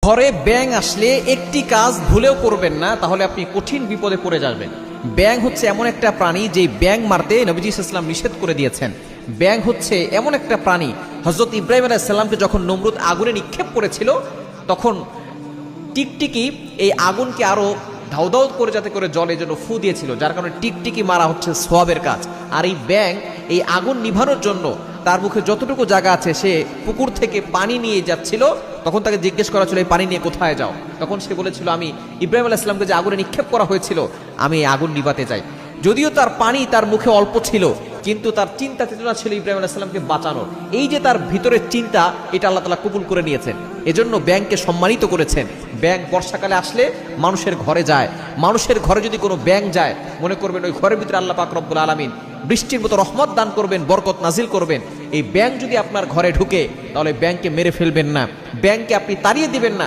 ঘরে ব্যাঙ আসলে একটি কাজ ভুলেও করবেন না, তাহলে আপনি কঠিন বিপদে পড়ে যাবেন। ব্যাঙ হচ্ছে এমন একটা প্রাণী যে ব্যাঙ মারতে নবীজি সাল্লাল্লাহু আলাইহি ওয়াসাল্লাম নিষেধ করে দিয়েছেন। ব্যাঙ হচ্ছে এমন একটা প্রাণী, হযরত ইব্রাহিম আলাইহিস সালামকে যখন নমরুদ আগুনে নিক্ষেপ করেছিল, তখন টিকটিকি এই আগুনকে আরো ধাউ ধাউ করে যাতে করে জলে যেন ফু দিয়েছিল, যার কারণে টিকটিকি মারা হচ্ছে সওয়াবের কাজ। আর এই ব্যাঙ এই আগুন নিভানোর জন্য তার মুখে যতটুকু জায়গা আছে সে পুকুর থেকে পানি নিয়ে যাচ্ছিল। তখন তাকে জিজ্ঞেস করা ছিল এই পানি নিয়ে কোথায় যাও, তখন সে বলেছিল আমি ইব্রাহিম আলাইহিস সালামকে যে আগুনে নিক্ষেপ করা হয়েছিল আমি এই আগুন নিভাতে যাই। যদিও তার পানি তার মুখে অল্প ছিল, কিন্তু তার চিন্তা চেতনা ছিল ইব্রাহিম আলাইহিস সালামকে বাঁচানোর। এই যে তার ভিতরের চিন্তা, এটা আল্লাহ তাআলা কবুল করে নিয়েছেন, এজন্য ব্যাঙকে সম্মানিত করেছেন। ব্যাঙ বর্ষাকালে আসলে মানুষের ঘরে যায়, মানুষের ঘরে যদি কোনো ব্যাঙ যায় মনে করবেন ওই ঘরের ভিতরে আল্লাহ পাক রব্বুল আলামিন বৃষ্টির মতো রহমত দান করবেন, বরকত নাজিল করবেন। এই ব্যাঙ যদি আপনার ঘরে ঢুকে তাহলে ব্যাঙকে মেরে ফেলবেন না, ব্যাঙকে আপনি তাড়িয়ে দিবেন না।